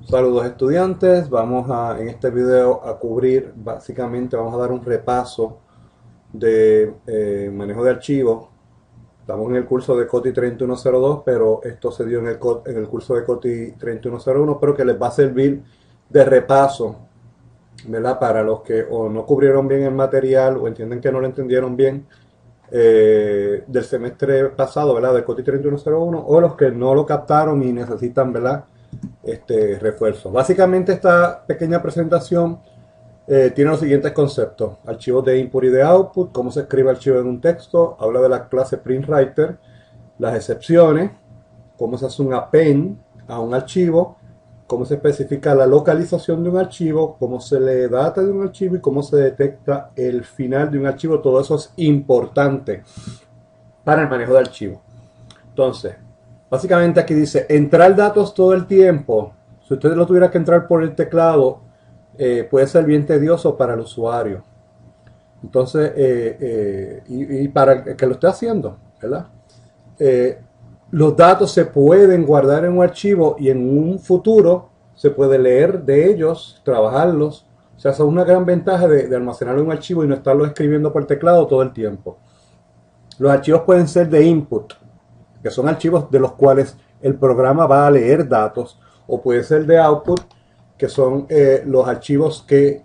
Saludos estudiantes, en este video a cubrir, básicamente vamos a dar un repaso de manejo de archivos. Estamos en el curso de COTI 3102, pero esto se dio en el curso de COTI 3101, pero que les va a servir de repaso, ¿verdad? Para los que o no cubrieron bien el material o entienden que no lo entendieron bien del semestre pasado, ¿verdad? Del COTI 3101, o los que no lo captaron y necesitan, ¿verdad? Refuerzo. Básicamente esta pequeña presentación tiene los siguientes conceptos: archivos de input y de output, cómo se escribe archivo en un texto, habla de la clase PrintWriter, las excepciones, cómo se hace un append a un archivo, cómo se especifica la localización de un archivo, cómo se lee data de un archivo y cómo se detecta el final de un archivo. Todo eso es importante para el manejo de archivos. Entonces, básicamente aquí dice, entrar datos todo el tiempo. Si usted lo tuviera que entrar por el teclado, puede ser bien tedioso para el usuario. Entonces, y para el que lo esté haciendo, ¿verdad? Los datos se pueden guardar en un archivo y en un futuro se puede leer de ellos, trabajarlos. O sea, esa es una gran ventaja de almacenarlo en un archivo y no estarlo escribiendo por teclado todo el tiempo. Los archivos pueden ser de input, que son archivos de los cuales el programa va a leer datos, o puede ser de output, que son los archivos que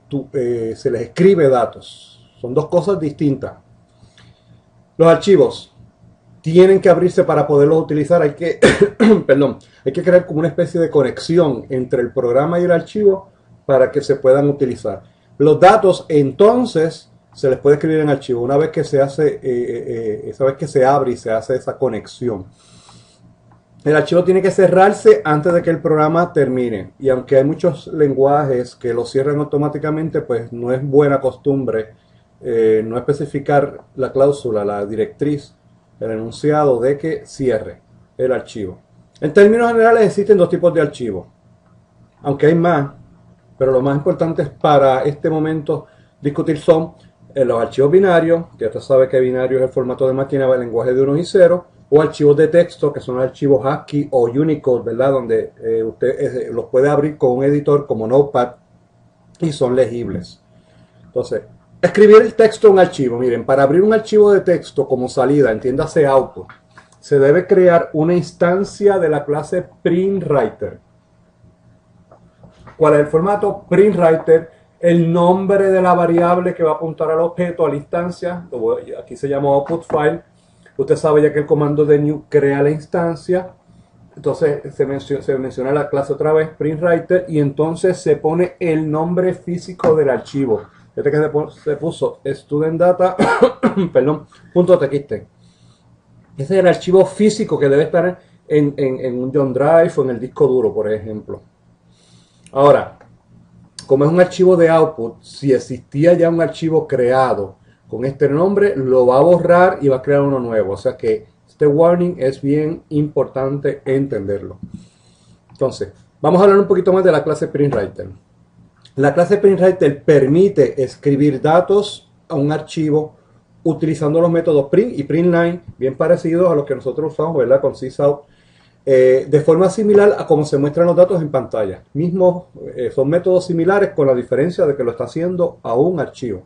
se les escribe datos. Son dos cosas distintas. Los archivos tienen que abrirse para poderlos utilizar. Hay que, perdón, hay que crear como una especie de conexión entre el programa y el archivo para que se puedan utilizar. Los datos entonces se les puede escribir en archivo una vez que se hace, esa vez que se abre y se hace esa conexión. El archivo tiene que cerrarse antes de que el programa termine. Y aunque hay muchos lenguajes que lo cierran automáticamente, pues no es buena costumbre no especificar la cláusula, la directriz, el enunciado de que cierre el archivo. En términos generales existen dos tipos de archivos, aunque hay más, pero lo más importante para este momento discutir son los archivos binarios, que usted sabe que binario es el formato de máquina del lenguaje de unos y ceros, o archivos de texto, que son archivos ASCII o Unicode, ¿verdad? Donde usted los puede abrir con un editor como Notepad y son legibles. Entonces, escribir el texto en un archivo. Miren, para abrir un archivo de texto como salida, entiéndase output, se debe crear una instancia de la clase PrintWriter. ¿Cuál es el formato? PrintWriter, el nombre de la variable que va a apuntar al objeto, a la instancia. Aquí se llama output file. Usted sabe ya que el comando de new crea la instancia. Entonces se menciona la clase otra vez, PrintWriter, y entonces se pone el nombre físico del archivo. Este que se puso student data, perdón, .txt. Ese es el archivo físico que debe estar en un OneDrive o en el disco duro, por ejemplo. Ahora, como es un archivo de output, si existía ya un archivo creado con este nombre, lo va a borrar y va a crear uno nuevo. O sea que este warning es bien importante entenderlo. Entonces, vamos a hablar un poquito más de la clase PrintWriter. La clase PrintWriter permite escribir datos a un archivo utilizando los métodos print y printline, bien parecidos a los que nosotros usamos, ¿verdad? Con sysout, de forma similar a como se muestran los datos en pantalla. Son métodos similares, con la diferencia de que lo está haciendo a un archivo.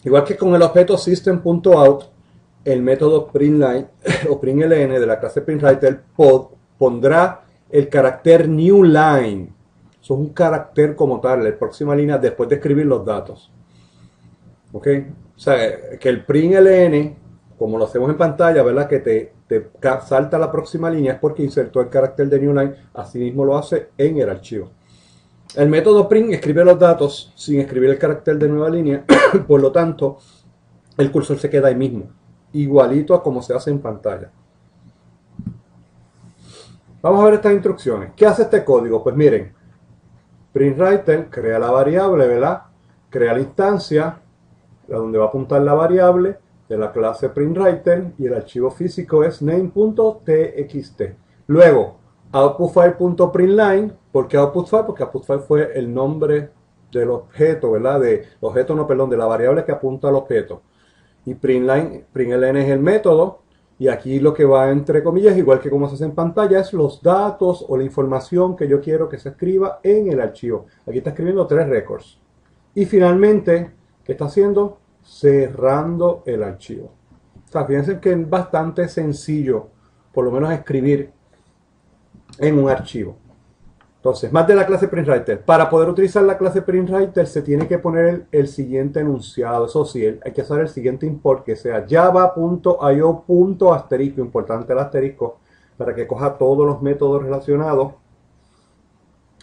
Igual que con el objeto system.out, el método printline o println de la clase PrintWriter pondrá el carácter new line. Eso es un carácter como tal, la próxima línea después de escribir los datos. ¿Ok? O sea, que el println, como lo hacemos en pantalla, ¿verdad? Que te salta la próxima línea, es porque insertó el carácter de new line. Asimismo lo hace en el archivo. El método print escribe los datos sin escribir el carácter de nueva línea. Por lo tanto, el cursor se queda ahí mismo, igualito a como se hace en pantalla. Vamos a ver estas instrucciones. ¿Qué hace este código? Pues miren, PrintWriter crea la variable, ¿verdad? Crea la instancia a donde va a apuntar la variable de la clase PrintWriter y el archivo físico es name.txt. Luego, outputFile.println. ¿Por qué outputFile? Porque outputFile fue el nombre del objeto, ¿verdad? De la variable que apunta al objeto. Y println es el método Y aquí lo que va entre comillas, igual que como se hace en pantalla, es los datos o la información que yo quiero que se escriba en el archivo. Aquí está escribiendo 3 records. Y finalmente, ¿qué está haciendo? Cerrando el archivo. O sea, fíjense que es bastante sencillo, por lo menos escribir en un archivo. Entonces, más de la clase PrintWriter. Para poder utilizar la clase PrintWriter se tiene que poner el siguiente enunciado. Eso sí, hay que hacer el siguiente import que sea java.io.asterisco, importante el asterisco, para que coja todos los métodos relacionados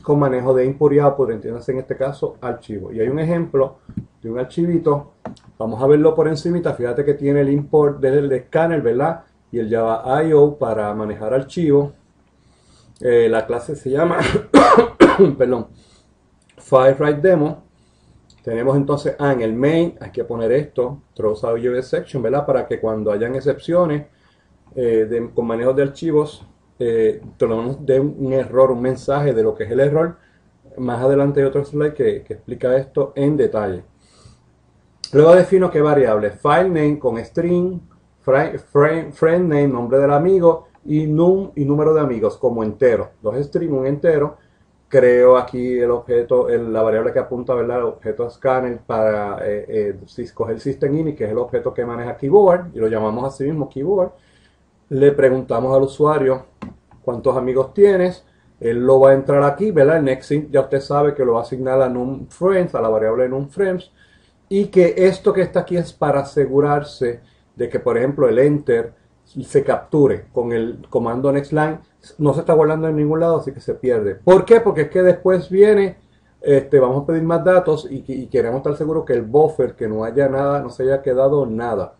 con manejo de input y output, entiéndase en este caso archivo. Y hay un ejemplo de un archivito, vamos a verlo por encimita. Fíjate que tiene el import del scanner, ¿verdad? Y el java.io para manejar archivos. La clase se llama perdón, FileWriteDemo. Tenemos entonces en el main hay que poner esto, throws audio exception, ¿verdad? Para que cuando hayan excepciones con manejo de archivos, nos dé un error, un mensaje de lo que es el error. Más adelante hay otro slide que explica esto en detalle. Luego defino qué variables: file name con string, friend name, nombre del amigo, y num y número de amigos como entero. 2 string, un entero. Creo aquí el objeto, la variable que apunta, ¿verdad? El objeto scanner para escoger system init, que es el objeto que maneja keyboard, y lo llamamos así mismo keyboard. Le preguntamos al usuario cuántos amigos tienes. Él lo va a entrar aquí, ¿verdad? El nextInt ya usted sabe que lo va a asignar a numFriends, a la variable numFriends, y que esto que está aquí es para asegurarse de que, por ejemplo, el enter se capture con el comando nextLine. No se está guardando en ningún lado, así que se pierde. ¿Por qué? Porque es que después viene, vamos a pedir más datos y queremos estar seguros que el buffer, que no haya nada, no se haya quedado nada.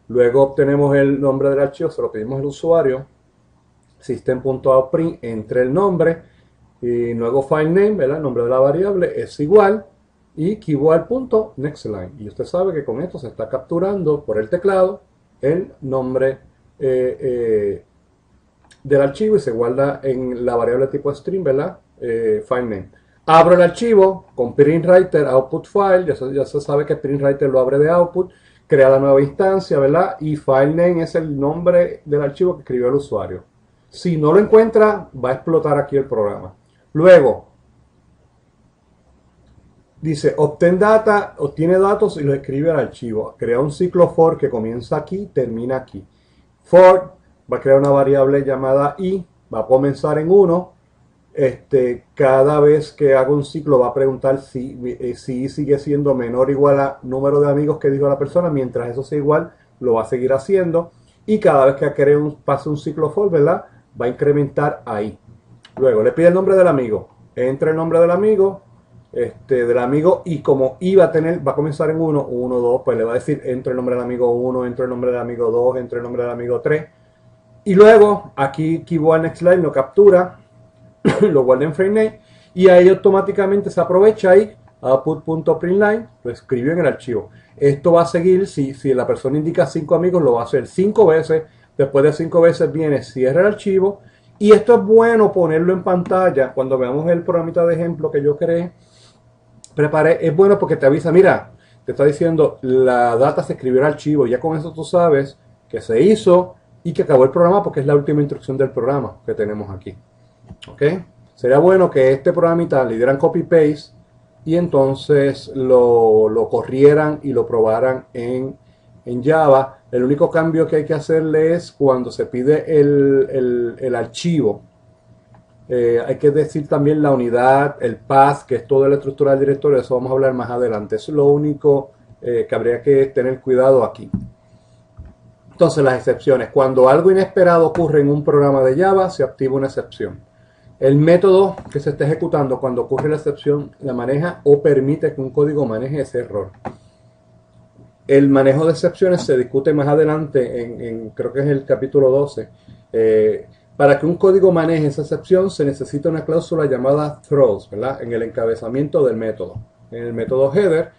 Luego obtenemos el nombre del archivo, se lo pedimos al usuario, system.outprint, entre el nombre, y luego file name, ¿verdad? El nombre de la variable es igual, y keyboard.nextLine. Y usted sabe que con esto se está capturando por el teclado el nombre del archivo y se guarda en la variable tipo string, ¿verdad? File name. Abro el archivo con PrintWriter output file, ya se sabe que PrintWriter lo abre de output, crea la nueva instancia, ¿verdad? Y file name es el nombre del archivo que escribió el usuario. Si no lo encuentra, va a explotar aquí el programa. Luego, dice, obtiene datos y los escribe al archivo. Crea un ciclo for que comienza aquí, termina aquí. For va a crear una variable llamada i, va a comenzar en 1. Cada vez que haga un ciclo va a preguntar si sigue siendo menor o igual a número de amigos que dijo la persona. Mientras eso sea igual, lo va a seguir haciendo. Y cada vez que pase un ciclo for, ¿verdad? Va a incrementar ahí. Luego le pide el nombre del amigo. Entra el nombre del amigo. Y como i va a comenzar en 1, 1, 2, pues le va a decir entra el nombre del amigo 1, entra el nombre del amigo 2, entra el nombre del amigo 3. Y luego aquí keyboard nextLine lo captura, lo guarda en frame y ahí automáticamente se aprovecha ahí output.println, lo escribió en el archivo. Esto va a seguir, si la persona indica 5 amigos, lo va a hacer 5 veces. Después de 5 veces viene, cierra el archivo. Y esto es bueno ponerlo en pantalla cuando veamos el programita de ejemplo que yo preparé. Es bueno porque te avisa, mira, te está diciendo la data se escribió al archivo. Ya con eso tú sabes que se hizo y que acabó el programa, porque es la última instrucción del programa que tenemos aquí. ¿Ok? Sería bueno que este programita le dieran copy-paste y entonces lo corrieran y lo probaran en Java. El único cambio que hay que hacerle es cuando se pide el archivo. Hay que decir también la unidad, el path, que es toda la estructura del directorio. Eso vamos a hablar más adelante. Eso es lo único que habría que tener cuidado aquí. Entonces, las excepciones. Cuando algo inesperado ocurre en un programa de Java, se activa una excepción. El método que se está ejecutando cuando ocurre la excepción la maneja o permite que un código maneje ese error. El manejo de excepciones se discute más adelante, creo que es el capítulo 12. Para que un código maneje esa excepción se necesita una cláusula llamada throws, ¿verdad? En el encabezamiento del método. En el método header.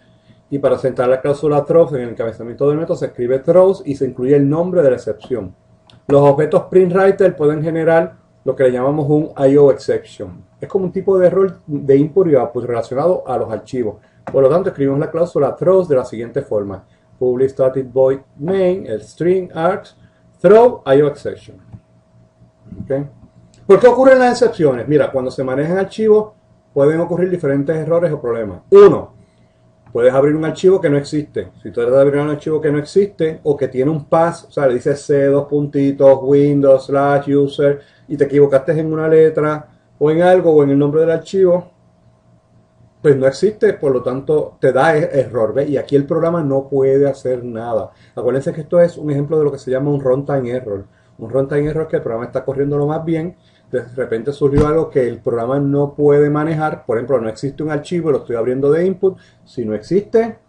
Y para sentar la cláusula throws en el encabezamiento del método se escribe throws y se incluye el nombre de la excepción. Los objetos PrintWriter pueden generar lo que le llamamos un IO exception. Es como un tipo de error de input y output relacionado a los archivos. Por lo tanto, escribimos la cláusula throws de la siguiente forma: public static void main, el string args, Throw IO exception. ¿Okay? ¿Por qué ocurren las excepciones? Mira, cuando se manejan archivos pueden ocurrir diferentes errores o problemas. Uno, puedes abrir un archivo que no existe. Si tú tratas de abrir un archivo que no existe o que tiene un path, o sea, le dices C, dos puntitos, Windows, / user, y te equivocaste en una letra o en algo o en el nombre del archivo, pues no existe, por lo tanto te da error, ¿ves? Y aquí el programa no puede hacer nada. Acuérdense que esto es un ejemplo de lo que se llama un runtime error. Un runtime error es que el programa está corriendo lo más bien, de repente surgió algo que el programa no puede manejar. Por ejemplo, no existe un archivo, lo estoy abriendo de input. Si no existe,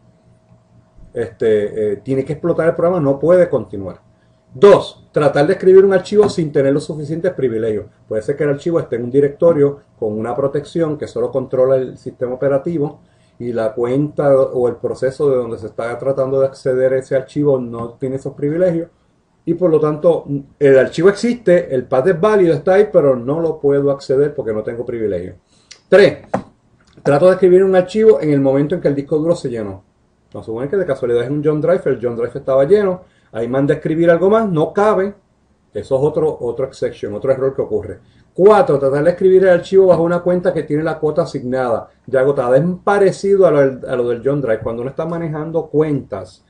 tiene que explotar el programa, no puede continuar. Dos, tratar de escribir un archivo sin tener los suficientes privilegios. Puede ser que el archivo esté en un directorio con una protección que solo controla el sistema operativo y la cuenta o el proceso de donde se está tratando de acceder a ese archivo no tiene esos privilegios y por lo tanto el archivo existe, el path es válido, está ahí, pero no lo puedo acceder porque no tengo privilegio. Tres, trato de escribir un archivo en el momento en que el disco duro se llenó. Vamos a suponer que de casualidad es un John Drive, el John Drive estaba lleno, ahí manda a escribir algo más, no cabe. Eso es otro exception, otro error que ocurre. 4. Tratar de escribir el archivo bajo una cuenta que tiene la cuota asignada, ya agotada. Es parecido a lo del John Drive. Cuando uno está manejando cuentas,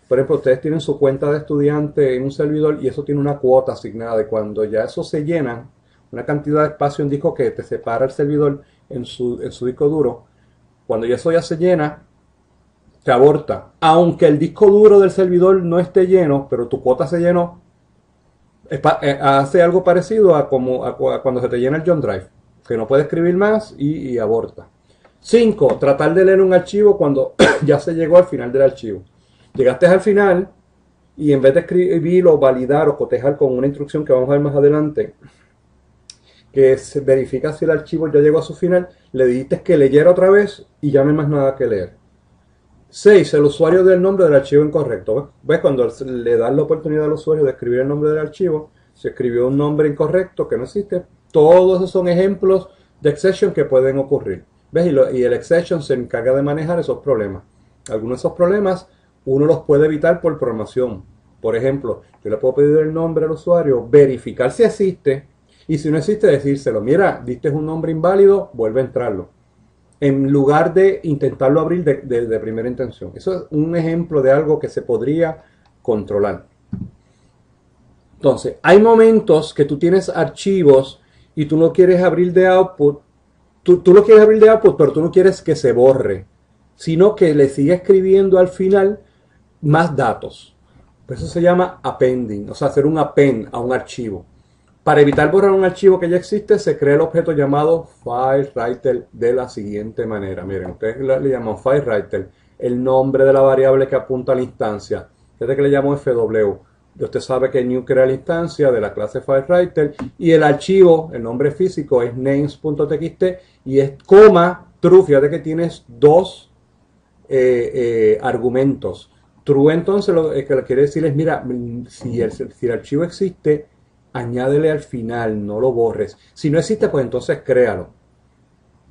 por ejemplo, ustedes tienen su cuenta de estudiante en un servidor y eso tiene una cuota asignada. Y cuando ya eso se llena, una cantidad de espacio en disco que te separa el servidor en su disco duro, cuando ya eso ya se llena, te aborta. Aunque el disco duro del servidor no esté lleno, pero tu cuota se llenó, hace algo parecido a cuando se te llena el John Drive, que no puede escribir más y aborta. 5. Tratar de leer un archivo cuando ya se llegó al final del archivo. Llegaste al final y en vez de escribir o validar o cotejar con una instrucción que vamos a ver más adelante, que se verifica si el archivo ya llegó a su final, le dijiste que leyera otra vez y ya no hay más nada que leer. 6. El usuario del nombre del archivo incorrecto. ¿Ves? Cuando le das la oportunidad al usuario de escribir el nombre del archivo, se escribió un nombre incorrecto que no existe. Todos esos son ejemplos de exception que pueden ocurrir. ¿Ves? Y el exception se encarga de manejar esos problemas. Algunos de esos problemas uno los puede evitar por programación. Por ejemplo, yo le puedo pedir el nombre al usuario, verificar si existe, y si no existe, decírselo. Mira, diste un nombre inválido, vuelve a entrarlo. En lugar de intentarlo abrir de primera intención. Eso es un ejemplo de algo que se podría controlar. Entonces, hay momentos que tú tienes archivos y tú no quieres abrir de output. Tú lo quieres abrir de output, pero tú no quieres que se borre, sino que le siga escribiendo al final más datos. Eso se llama appending, o sea, hacer un append a un archivo. Para evitar borrar un archivo que ya existe, se crea el objeto llamado FileWriter de la siguiente manera. Miren, ustedes le llaman FileWriter, el nombre de la variable que apunta a la instancia. Fíjate que le llamo FW. Usted sabe que new crea la instancia de la clase FileWriter y el archivo, el nombre físico es names.txt y es coma true. Fíjate que tienes dos argumentos. True, entonces lo que quiere decir es, mira, si el archivo existe, añádele al final, no lo borres. Si no existe, pues entonces créalo.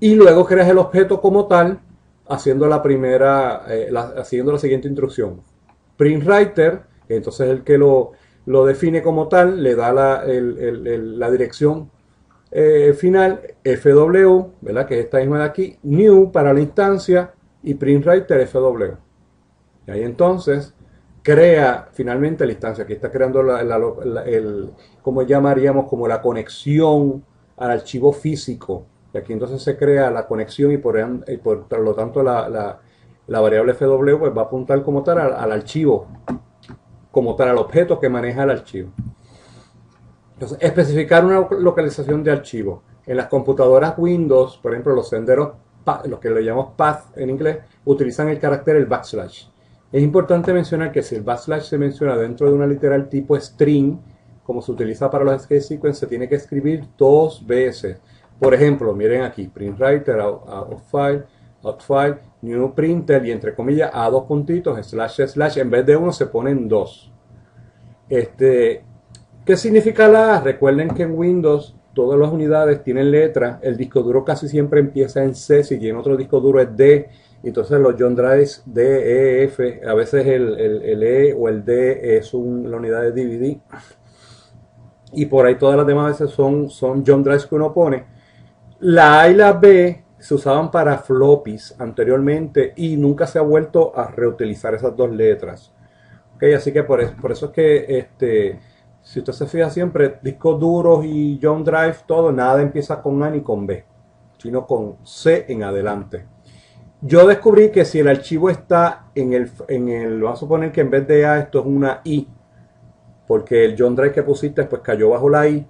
Y luego creas el objeto como tal, haciendo la siguiente instrucción. PrintWriter, entonces el que lo define como tal, le da la dirección final, FW, ¿verdad? Que es esta misma de aquí, new para la instancia y PrintWriter FW. Y ahí entonces crea finalmente la instancia. Aquí está creando como llamaríamos, como la conexión al archivo físico. Y aquí entonces se crea la conexión y por lo tanto la variable FW pues va a apuntar como tal al archivo, como tal al objeto que maneja el archivo. Entonces, especificar una localización de archivo. En las computadoras Windows, por ejemplo, los senderos, los que le llamamos path en inglés, utilizan el carácter el backslash. Es importante mencionar que si el backslash se menciona dentro de una literal tipo string, como se utiliza para los escape sequence, se tiene que escribir dos veces. Por ejemplo, miren aquí, PrintWriter, outFile, new printer y entre comillas a dos puntitos, // en vez de uno se ponen dos. ¿Qué significa la A? Recuerden que en Windows todas las unidades tienen letras, el disco duro casi siempre empieza en C, si tiene otro disco duro es D, entonces los John Drives D, E, F, a veces el E o el D es la unidad de DVD. y por ahí todas las demás veces son jump drives que uno pone. La A y la B se usaban para floppies anteriormente y nunca se ha vuelto a reutilizar esas dos letras. Okay, así que por eso es que si usted se fija siempre, discos duros y jump drive, todo, nada empieza con A ni con B, sino con C en adelante. Yo descubrí que si el archivo está vamos a suponer que en vez de A esto es una I, porque el jump drive que pusiste pues cayó bajo la I,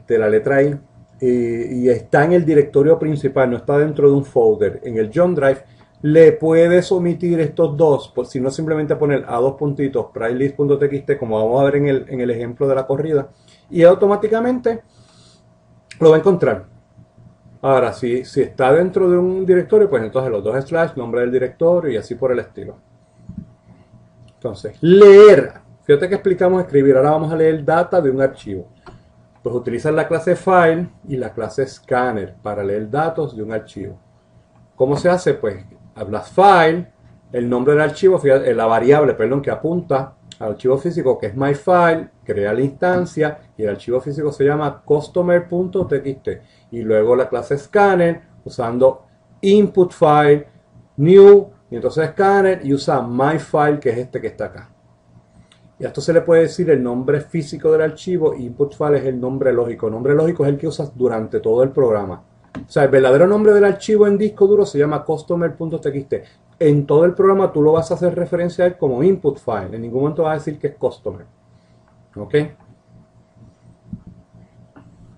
la letra I, y está en el directorio principal, no está dentro de un folder. En el jump drive le puedes omitir estos dos, por si no simplemente poner a dos puntitos pridelist.txt, como vamos a ver en el ejemplo de la corrida, y automáticamente lo va a encontrar. Ahora, si está dentro de un directorio, pues entonces los dos slash, nombre del directorio y así por el estilo. Entonces, leer. Fíjate que explicamos escribir. Ahora vamos a leer data de un archivo. Pues utilizan la clase file y la clase scanner para leer datos de un archivo. ¿Cómo se hace? Pues hablas file, el nombre del archivo, fíjate, la variable, perdón, que apunta al archivo físico que es myFile, crea la instancia y el archivo físico se llama customer.txt. Y luego la clase scanner usando input file, new, y entonces scanner y usa myFile, que es este que está acá. Y a esto se le puede decir el nombre físico del archivo, input file es el nombre lógico. El nombre lógico es el que usas durante todo el programa. O sea, el verdadero nombre del archivo en disco duro se llama customer.txt. En todo el programa tú lo vas a hacer referencia a él como input file. En ningún momento vas a decir que es customer. ¿Ok?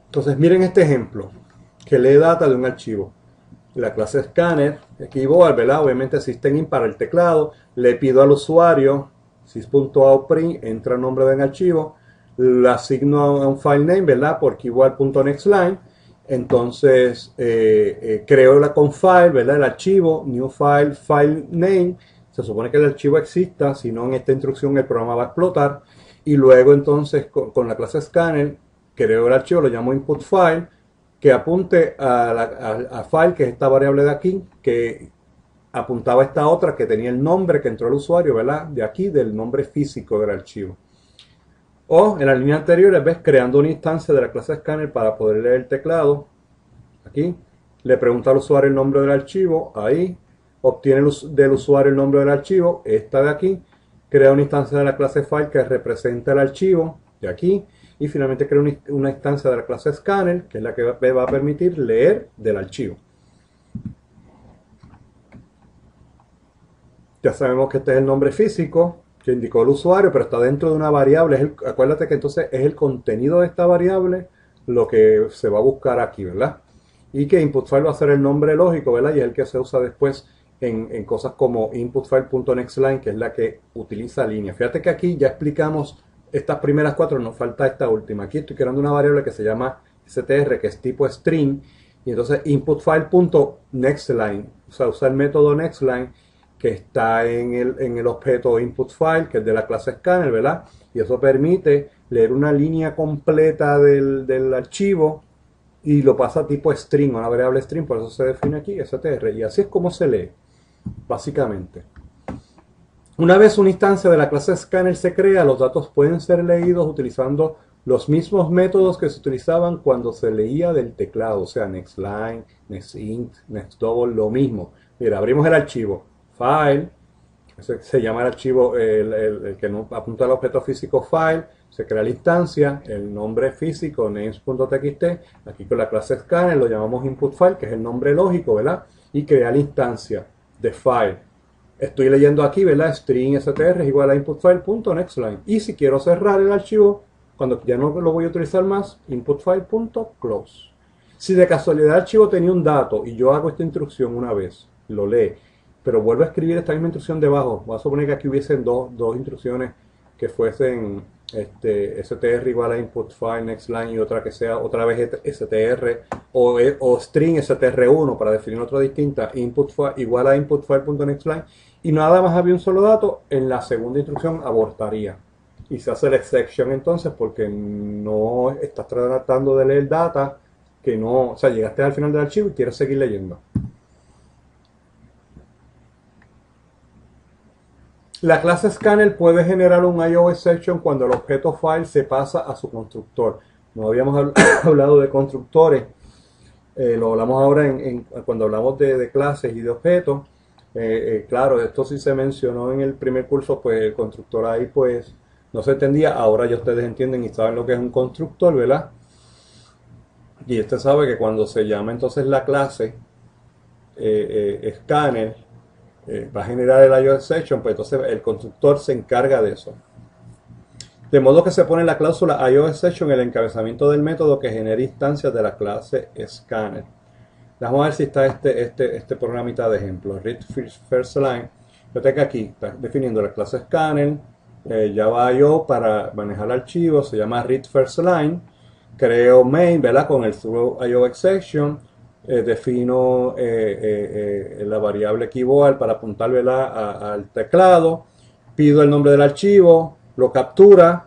Entonces miren este ejemplo, que lee data de un archivo. La clase scanner, aquí igual, ¿verdad? Obviamente system para el teclado. Le pido al usuario sys.outprint, entra el nombre del archivo. Le asigno a un file name, ¿verdad? Por keyword.nextline. Entonces creo la confile, ¿verdad? El archivo, new file, file name. Se supone que el archivo exista, si no en esta instrucción el programa va a explotar. Y luego entonces con la clase scanner creo el archivo, lo llamo input file, que apunte a file, que es esta variable de aquí, que apuntaba a esta otra que tenía el nombre que entró el usuario, ¿verdad? De aquí, del nombre físico del archivo. O en la línea anterior, ves, creando una instancia de la clase scanner para poder leer el teclado. Aquí, le pregunta al usuario el nombre del archivo, ahí, obtiene del usuario el nombre del archivo, esta de aquí, crea una instancia de la clase file que representa el archivo, de aquí, y finalmente crea una instancia de la clase scanner, que es la que va a permitir leer del archivo. Ya sabemos que este es el nombre físico que indicó el usuario, pero está dentro de una variable. Acuérdate que entonces es el contenido de esta variable lo que se va a buscar aquí, ¿verdad? Y que inputFile va a ser el nombre lógico, ¿verdad? Y es el que se usa después en cosas como inputFile.nextline, que es la que utiliza línea. Fíjate que aquí ya explicamos estas primeras cuatro, nos falta esta última. Aquí estoy creando una variable que se llama str, que es tipo string, y entonces inputFile.nextline, o sea, usa el método nextline que está en el objeto inputFile, que es de la clase scanner, ¿verdad? Y eso permite leer una línea completa del archivo y lo pasa a tipo string, una variable string, por eso se define aquí str, y así es como se lee, básicamente. Una vez una instancia de la clase scanner se crea, los datos pueden ser leídos utilizando los mismos métodos que se utilizaban cuando se leía del teclado, o sea, nextline, nextint, nextdouble, lo mismo. Mira, abrimos el archivo, file, se llama el archivo, el que no apunta al objeto físico file, se crea la instancia, el nombre físico, names.txt, aquí con la clase scanner lo llamamos input file, que es el nombre lógico, ¿verdad? Y crea la instancia de file. Estoy leyendo aquí, ¿verdad? String str es igual a inputFile.nextline. Y si quiero cerrar el archivo, cuando ya no lo voy a utilizar más, inputFile.close. Si de casualidad el archivo tenía un dato y yo hago esta instrucción una vez, lo lee, pero vuelvo a escribir esta misma instrucción debajo, voy a suponer que aquí hubiesen dos instrucciones que fuesen str igual a inputFile nextline y otra que sea otra vez str o string str1 para definir otra distinta, inputFile igual a inputFile.nextline, y nada más había un solo dato, en la segunda instrucción abortaría y se hace la exception entonces porque no estás tratando de leer data que no, o sea, llegaste al final del archivo y quieres seguir leyendo. La clase scanner puede generar un IO exception cuando el objeto file se pasa a su constructor. No habíamos hablado de constructores, lo hablamos ahora cuando hablamos de clases y de objetos. Claro, esto sí se mencionó en el primer curso, pues el constructor ahí pues no se entendía. Ahora ya ustedes entienden y saben lo que es un constructor, ¿verdad? Y usted sabe que cuando se llama entonces la clase scanner, va a generar el IO exception, pues entonces el constructor se encarga de eso. De modo que se pone la cláusula IO exception en el encabezamiento del método que genera instancias de la clase scanner. Vamos a ver si está este programita de ejemplo. Read first line. Yo tengo aquí, está definiendo la clase scanner, Java IO para manejar archivos, se llama read first line. Creo main, ¿verdad? Con el through IO exception. Defino la variable keyboard para apuntar, ¿verdad? al teclado. Pido el nombre del archivo, lo captura,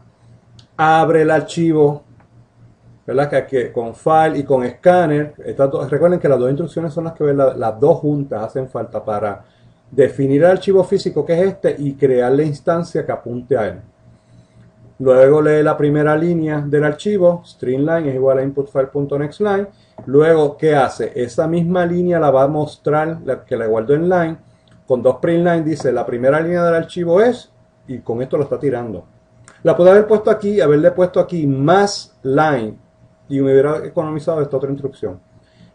abre el archivo, ¿verdad? Que con file y con scanner. Recuerden que las dos instrucciones son las que las dos juntas hacen falta para definir el archivo físico que es este y crear la instancia que apunte a él. Luego lee la primera línea del archivo, stringline es igual a inputfile.nextLine. Luego, ¿qué hace? Esa misma línea la va a mostrar, la que le guardo en line, con dos printline, dice la primera línea del archivo es, y con esto lo está tirando. La puedo haber puesto aquí, haberle puesto aquí más line, y me hubiera economizado esta otra instrucción.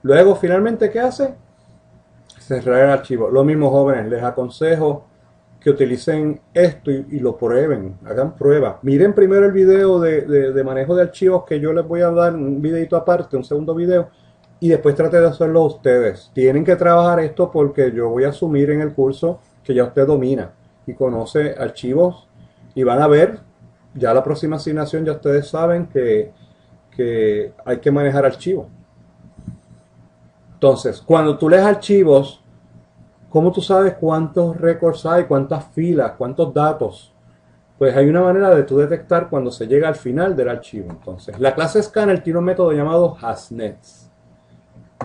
Luego, finalmente, ¿qué hace? Cerrar el archivo. Lo mismo, jóvenes, les aconsejo que utilicen esto y lo prueben, hagan pruebas. Miren primero el video de manejo de archivos que yo les voy a dar, un videito aparte, un segundo video, y después traten de hacerlo ustedes. Tienen que trabajar esto porque yo voy a asumir en el curso que ya usted domina y conoce archivos y van a ver, ya la próxima asignación ya ustedes saben que hay que manejar archivos. Entonces, cuando tú lees archivos, ¿cómo tú sabes cuántos récords hay, cuántas filas, cuántos datos? Pues hay una manera de tú detectar cuando se llega al final del archivo. Entonces, la clase scanner tiene un método llamado hasNets,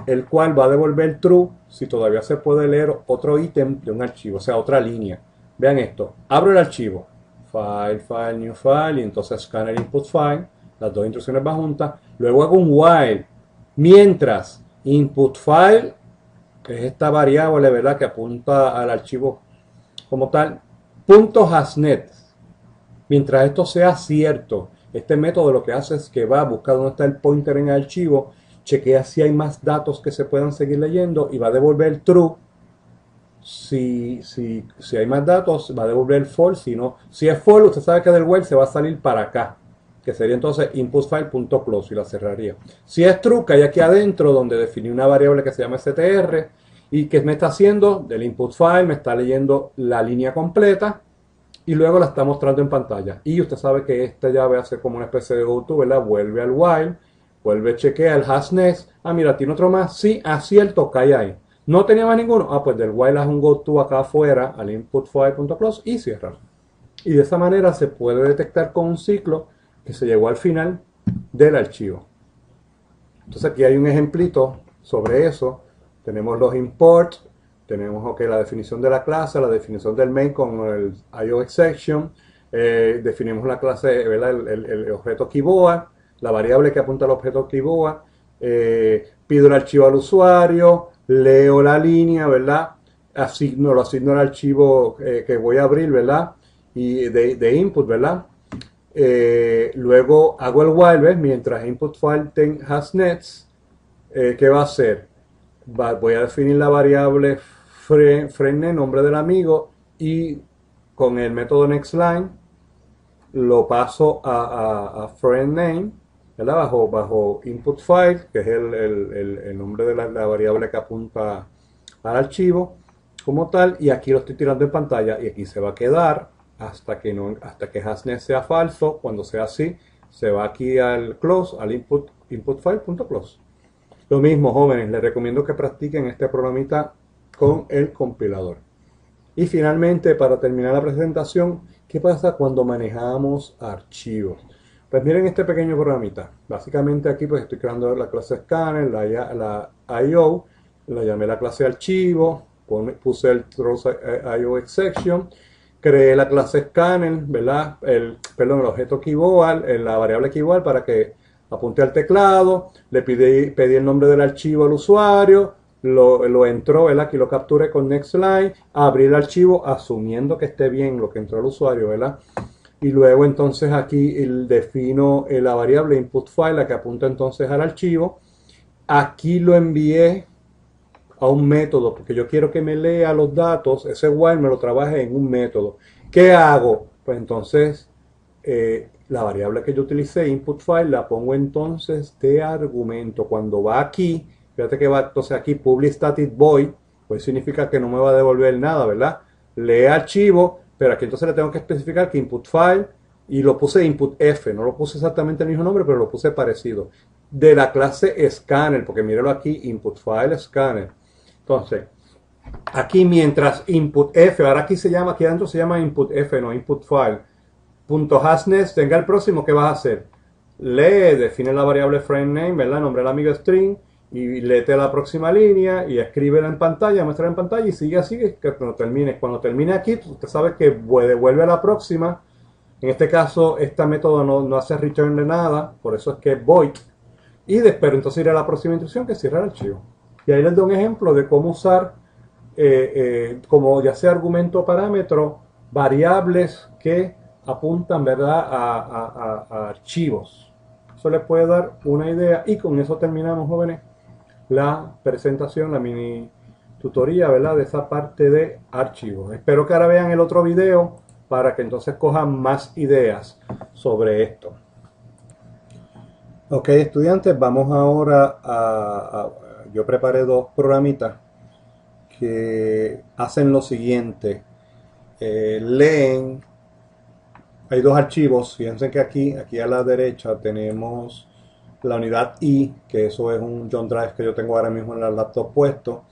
el cual va a devolver true si todavía se puede leer otro ítem de un archivo, o sea, otra línea. Vean esto, abro el archivo, file, file, new file, y entonces scanner input file, las dos instrucciones van juntas. Luego hago un while, mientras input file, que es esta variable, ¿verdad?, que apunta al archivo como tal, punto hasnet. Mientras esto sea cierto, este método lo que hace es que va a buscar dónde está el pointer en el archivo, chequea si hay más datos que se puedan seguir leyendo y va a devolver true. Si hay más datos, va a devolver false. Si es false, usted sabe que del while se va a salir para acá, que sería entonces inputFile.close y la cerraría. Si es true, que hay aquí adentro donde definí una variable que se llama str y que me está haciendo del input file, me está leyendo la línea completa y luego la está mostrando en pantalla. Y usted sabe que esta llave hace como una especie de goto, ¿verdad? Vuelve al while, vuelve, chequea el hasNet. Ah, mira, tiene otro más. Sí, acierto, cae ahí. No tenía más ninguno. Ah, pues del while hace un goto acá afuera al inputFile.close y cierra. Y de esa manera se puede detectar con un ciclo que se llegó al final del archivo. Entonces aquí hay un ejemplito sobre eso. Tenemos los imports, tenemos la definición de la clase, la definición del main con el IO exception, definimos la clase, ¿verdad? El objeto keyboard, la variable que apunta al objeto keyboard, pido el archivo al usuario, leo la línea, ¿verdad? Lo asigno al archivo que voy a abrir, ¿verdad? Y de input, ¿verdad? Luego hago el while, ¿ves? Mientras input file hasNets, ¿qué va a hacer? Voy a definir la variable friendName, nombre del amigo, y con el método nextLine lo paso a friendName, ¿verdad? Bajo input file, que es el nombre de la variable que apunta al archivo como tal, y aquí lo estoy tirando en pantalla y aquí se va a quedar hasta que hasNet sea falso. Cuando sea así, se va aquí al close, al inputFile.close. Lo mismo, jóvenes, les recomiendo que practiquen este programita con el compilador. Y finalmente, para terminar la presentación, ¿qué pasa cuando manejamos archivos? Pues miren este pequeño programita. Básicamente aquí pues estoy creando la clase scanner, la IO, la llamé la clase archivo, puse el throws IO exception. creé la clase scanner, ¿verdad? El objeto keyboard, la variable keyboard para que apunte al teclado, le pedí el nombre del archivo al usuario, lo entró, ¿verdad? Aquí lo capturé con NextLine, abrí el archivo asumiendo que esté bien lo que entró el usuario, ¿verdad? Y luego entonces aquí defino la variable input file, la que apunta entonces al archivo. Aquí lo envié a un método, porque yo quiero que me lea los datos, ese while me lo trabaje en un método. ¿Qué hago? Pues entonces la variable que yo utilicé, input file, la pongo entonces de argumento. Cuando va aquí, fíjate que va entonces aquí public static void, pues significa que no me va a devolver nada, ¿verdad? Lee archivo, pero aquí entonces le tengo que especificar que input file, y lo puse input F, no lo puse exactamente el mismo nombre, pero lo puse parecido. De la clase scanner, porque míralo aquí, input file scanner. Entonces, aquí mientras input F, ahora aquí adentro se llama input F, no input file. .hashness tenga el próximo, ¿qué vas a hacer? Lee, define la variable frame name, ¿verdad? Nombre del amigo string, y léete la próxima línea y escríbela en pantalla, muestra en pantalla y sigue así que cuando termine. Cuando termine aquí, usted sabe que devuelve a la próxima. En este caso, este método no hace return de nada, por eso es que void. Y después entonces irá a la próxima instrucción que cierra el archivo. Y ahí les doy un ejemplo de cómo usar, como ya sea argumento o parámetro, variables que apuntan, ¿verdad?, a archivos. Eso les puede dar una idea y con eso terminamos, jóvenes, la presentación, la mini tutoría, ¿verdad?, de esa parte de archivos. Espero que ahora vean el otro video para que entonces cojan más ideas sobre esto. Ok, estudiantes, vamos ahora yo preparé dos programitas que hacen lo siguiente. Leen, hay dos archivos, fíjense que aquí a la derecha tenemos la unidad I, que eso es un John Drive que yo tengo ahora mismo en la laptop puesto,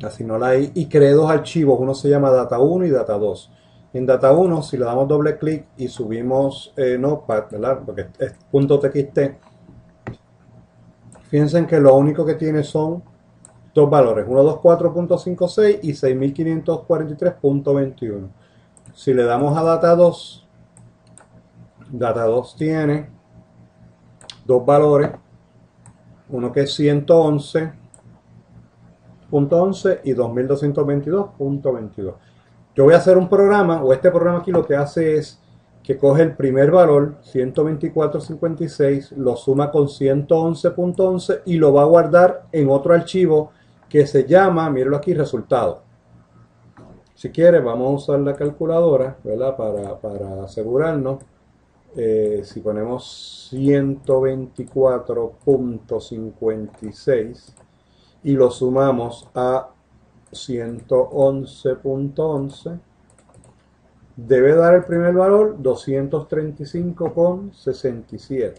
asignó la I, y creé dos archivos, uno se llama data 1 y data 2. En data 1, si le damos doble clic y subimos Notepad, ¿verdad?, porque es .txt, fíjense que lo único que tiene son dos valores, 124.56 y 6543.21. Si le damos a data 2, data 2 tiene dos valores, uno que es 111.11 y 2222.22. Yo voy a hacer un programa, o este programa aquí lo que hace es que coge el primer valor, 124.56, lo suma con 111.11 y lo va a guardar en otro archivo que se llama, mírenlo aquí, resultado. Si quiere, vamos a usar la calculadora, ¿verdad?, para asegurarnos. Si ponemos 124.56 y lo sumamos a 111.11, debe dar el primer valor 235.67.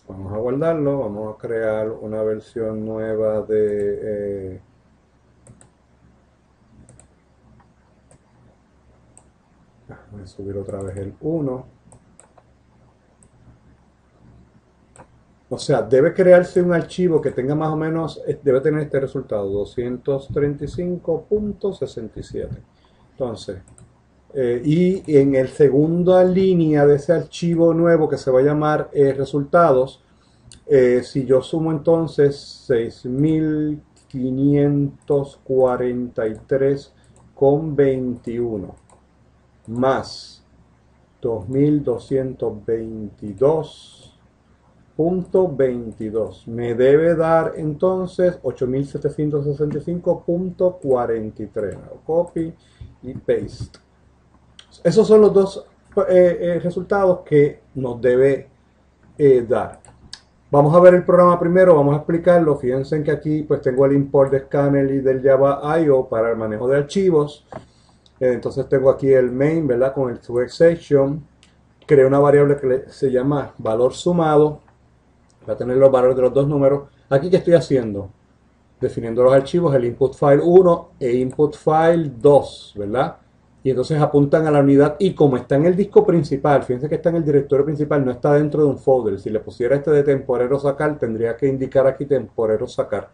Vamos a guardarlo, vamos a crear una versión nueva de voy a subir otra vez el 1. O sea, debe crearse un archivo que tenga más o menos, debe tener este resultado, 235.67. Entonces, y en el segunda línea de ese archivo nuevo que se va a llamar resultados, si yo sumo entonces 6.543,21 más 2.222.22 me debe dar entonces 8.765.43. Copy y paste. Esos son los dos resultados que nos debe dar. Vamos a ver el programa primero, vamos a explicarlo. Fíjense que aquí pues tengo el import de scanner y del Java IO para el manejo de archivos. Entonces tengo aquí el main, ¿verdad?, con el subexception. Creo una variable que se llama valor sumado. Va a tener los valores de los dos números. Aquí, ¿qué estoy haciendo? Definiendo los archivos, el input file 1 e input file 2, ¿verdad? Y entonces apuntan a la unidad y como está en el disco principal, fíjense que está en el directorio principal, no está dentro de un folder. Si le pusiera este de temporero sacar, tendría que indicar aquí temporero sacar.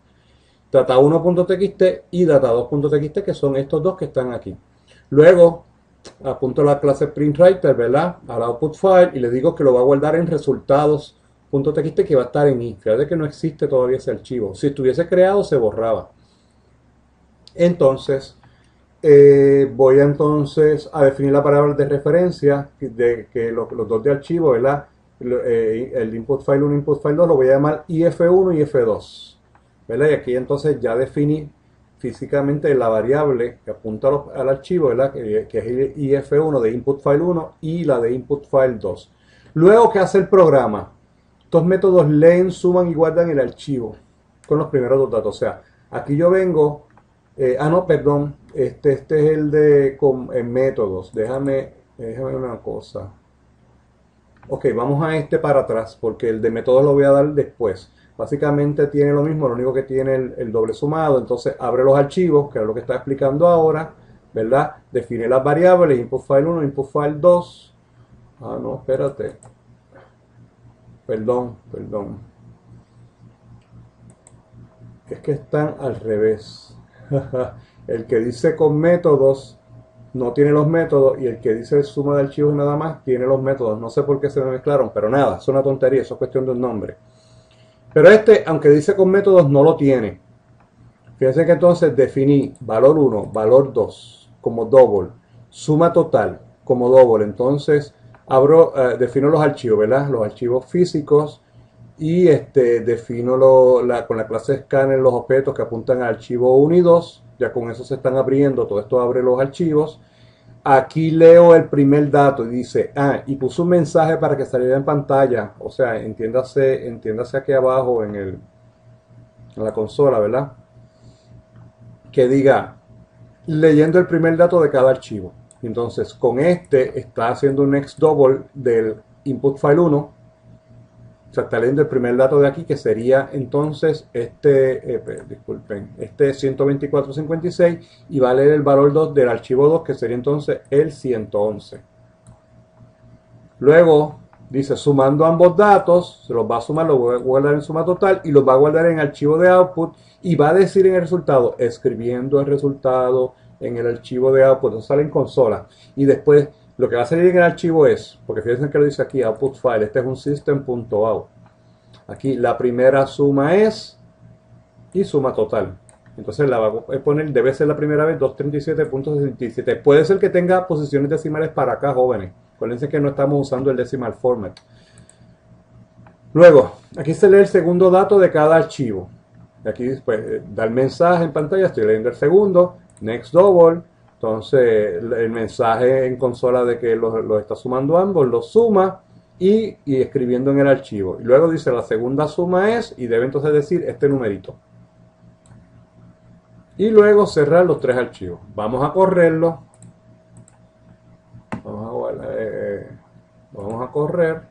data1.txt y data2.txt, que son estos dos que están aquí. Luego apunto la clase printWriter, ¿verdad?, al output file y le digo que lo va a guardar en resultados.txt, que va a estar en i. Fíjate que no existe todavía ese archivo. Si estuviese creado se borraba. Entonces voy entonces a definir la palabra de referencia de que los dos de archivo, ¿verdad? El input file 1 y input file 2 lo voy a llamar if1 y if2, ¿verdad? Y aquí entonces ya definí físicamente la variable que apunta al archivo, ¿verdad? Que es el if1 de input file 1 y la de input file 2. Luego, ¿qué hace el programa? Estos métodos leen, suman y guardan el archivo con los primeros dos datos. O sea, aquí yo vengo, no, perdón, este es el de métodos. Déjame una cosa. Ok, vamos a este para atrás, porque el de métodos lo voy a dar después. Básicamente tiene lo mismo, lo único que tiene el doble sumado. Entonces abre los archivos, que es lo que está explicando ahora, ¿verdad? Define las variables, input file 1, input file 2. Ah, no, espérate. Perdón. Es que están al revés. El que dice con métodos no tiene los métodos, y el que dice suma de archivos nada más tiene los métodos. No sé por qué se me mezclaron, pero nada, es una tontería, eso es cuestión de un nombre. Pero este, aunque dice con métodos, no lo tiene. Fíjense que entonces definí valor 1, valor 2 como double, suma total como double. Entonces defino los archivos, ¿verdad? Los archivos físicos, y defino con la clase scanner los objetos que apuntan al archivo 1 y 2. Ya con eso se están abriendo, todo esto abre los archivos. Aquí leo el primer dato y dice, y puso un mensaje para que saliera en pantalla. O sea, entiéndase aquí abajo en la consola, ¿verdad? Que diga, leyendo el primer dato de cada archivo. Entonces, con este está haciendo un next double del input file 1. O sea, está leyendo el primer dato de aquí, que sería entonces disculpen, este 124.56, y va a leer el valor 2 del archivo 2, que sería entonces el 111. Luego dice, sumando ambos datos, se los va a sumar, los voy a guardar en suma total, y los va a guardar en archivo de output, y va a decir en el resultado, escribiendo el resultado en el archivo de output. Entonces sale en consola, y después lo que va a salir en el archivo es, porque fíjense que lo dice aquí, output file, este es un system.out. Aquí la primera suma es, y suma total. Entonces la va a poner, debe ser la primera vez 237.67. Puede ser que tenga posiciones decimales para acá, jóvenes. Acuérdense que no estamos usando el decimal format. Luego, aquí se lee el segundo dato de cada archivo. Aquí pues da el mensaje en pantalla, estoy leyendo el segundo, next double. Entonces el mensaje en consola de que los está sumando ambos, los suma y escribiendo en el archivo. Y luego dice la segunda suma es, y debe entonces decir este numerito. Y luego cerrar los tres archivos. Vamos a correrlo. Vamos a correr.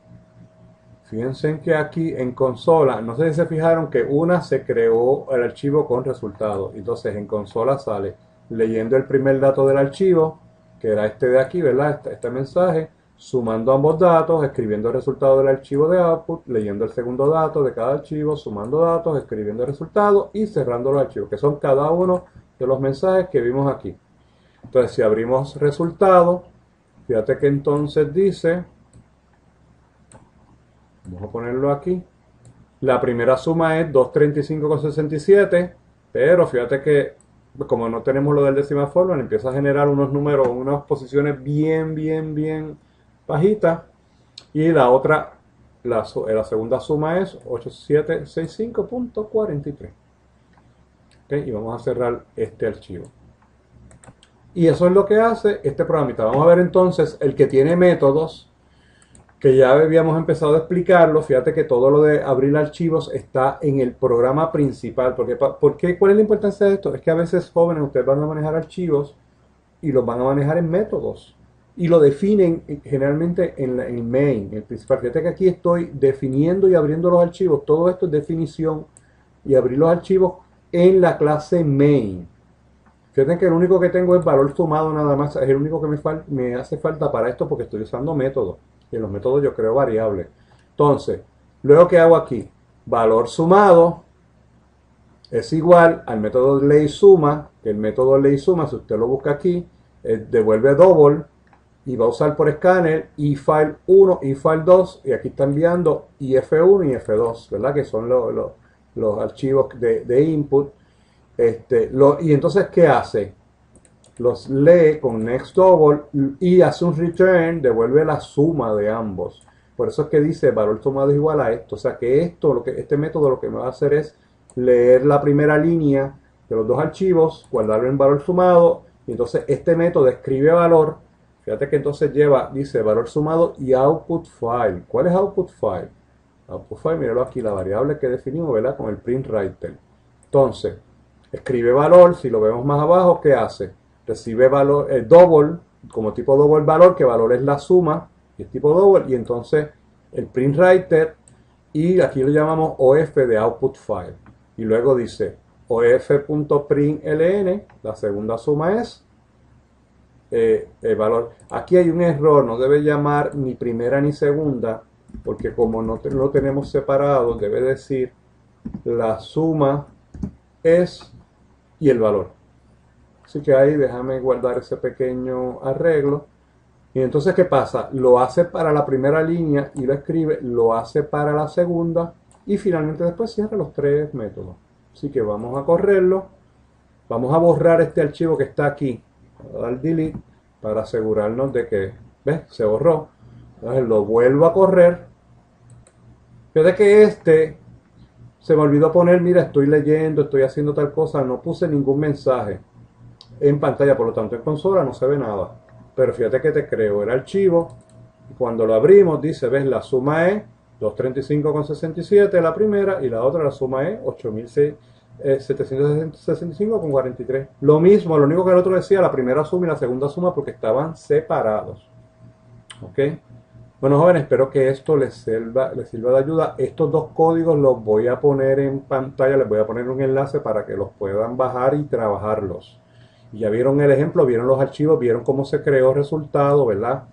Fíjense que aquí en consola, no sé si se fijaron que una se creó el archivo con resultado. Entonces en consola sale leyendo el primer dato del archivo, que era este de aquí, ¿verdad? Este mensaje, sumando ambos datos, escribiendo el resultado del archivo de output, leyendo el segundo dato de cada archivo, sumando datos, escribiendo el resultado y cerrando los archivos, que son cada uno de los mensajes que vimos aquí. Entonces, si abrimos resultado, fíjate que entonces dice, vamos a ponerlo aquí, la primera suma es 235,67, pero fíjate que como no tenemos lo del decimal format, empieza a generar unos números, unas posiciones bien bajitas, y la otra, la segunda suma es 8765.43. ¿Okay? Y vamos a cerrar este archivo. Y eso es lo que hace este programita. Vamos a ver entonces el que tiene métodos, que ya habíamos empezado a explicarlo. Fíjate que todo lo de abrir archivos está en el programa principal. ¿Cuál es la importancia de esto? Es que a veces, jóvenes, ustedes van a manejar archivos y los van a manejar en métodos. Y lo definen generalmente en el main, el principal. Fíjate que aquí estoy definiendo y abriendo los archivos. Todo esto es definición y abrir los archivos en la clase main. Fíjate que el único que tengo es valor sumado nada más. Es el único que me hace falta para esto, porque estoy usando métodos. Y en los métodos yo creo variables. Entonces, luego que hago aquí, valor sumado, es igual al método de ley suma, que el método de ley suma, si usted lo busca aquí, devuelve double y va a usar por escáner file 1 y file 2 y aquí está enviando IF1 y F2, ¿verdad? Que son los archivos de input. Y entonces, ¿qué hace? Los lee con next double y hace un return, devuelve la suma de ambos. Por eso es que dice valor sumado es igual a esto. O sea que este método lo que me va a hacer es leer la primera línea de los dos archivos, guardarlo en valor sumado, y entonces este método escribe valor. Fíjate que entonces dice valor sumado y output file. ¿Cuál es output file? Output file, míralo aquí, la variable que definimos, ¿verdad? Con el print writer. Entonces, escribe valor, si lo vemos más abajo, ¿qué hace? Recibe valor, double, como tipo double valor, que valor es la suma, y es tipo double, y entonces el print writer, y aquí lo llamamos OF de output file. Y luego dice of.println, la segunda suma es el valor. Aquí hay un error, no debe llamar ni primera ni segunda, porque como no lo tenemos separado, debe decir la suma es y el valor. Así que ahí déjame guardar ese pequeño arreglo. Y entonces, ¿qué pasa? Lo hace para la primera línea y lo escribe, lo hace para la segunda y finalmente después cierra los tres métodos. Así que vamos a correrlo. Vamos a borrar este archivo que está aquí. Voy a dar delete para asegurarnos de que, ¿ves? Se borró. Entonces lo vuelvo a correr. Fíjate que se me olvidó poner, mira, estoy leyendo, estoy haciendo tal cosa, no puse ningún mensaje en pantalla, por lo tanto en consola no se ve nada. Pero fíjate que te creo el archivo, y cuando lo abrimos dice, ves, la suma es 235,67 la primera y la otra la suma es 8.765,43. Lo mismo, lo único que el otro decía, la primera suma y la segunda suma porque estaban separados. ¿Ok? Bueno, jóvenes, espero que esto les sirva de ayuda. Estos dos códigos los voy a poner en pantalla, les voy a poner un enlace para que los puedan bajar y trabajarlos. Y ya vieron el ejemplo, vieron los archivos, vieron cómo se creó el resultado, ¿verdad?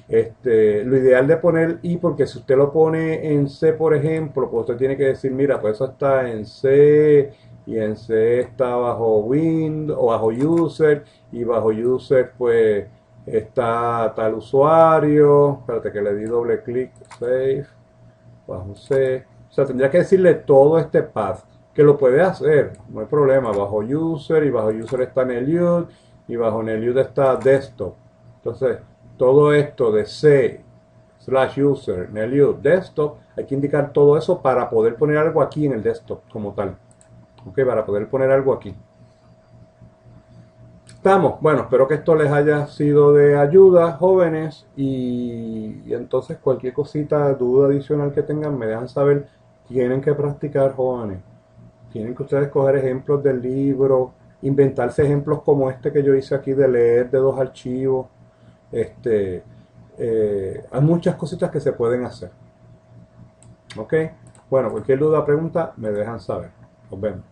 Lo ideal de poner i, porque si usted lo pone en C, por ejemplo, pues usted tiene que decir, mira, pues eso está en C, y en C está bajo Windows, o bajo User, y bajo User, pues está tal usuario. Espérate que le di doble clic, Save, bajo C. O sea, tendría que decirle todo este path, que lo puede hacer, no hay problema. Bajo User, y bajo User está Neljud, y bajo Neljud está Desktop. Entonces, todo esto de C/user, Neljud, desktop, hay que indicar todo eso para poder poner algo aquí en el desktop como tal. Ok, para poder poner algo aquí. Estamos. Bueno, espero que esto les haya sido de ayuda, jóvenes, y entonces cualquier cosita, duda adicional que tengan, me dejan saber. Tienen que practicar, jóvenes. Tienen que ustedes coger ejemplos del libro, inventarse ejemplos como este que yo hice aquí de leer de dos archivos. Hay muchas cositas que se pueden hacer. Ok, bueno, cualquier duda o pregunta me dejan saber. Nos vemos.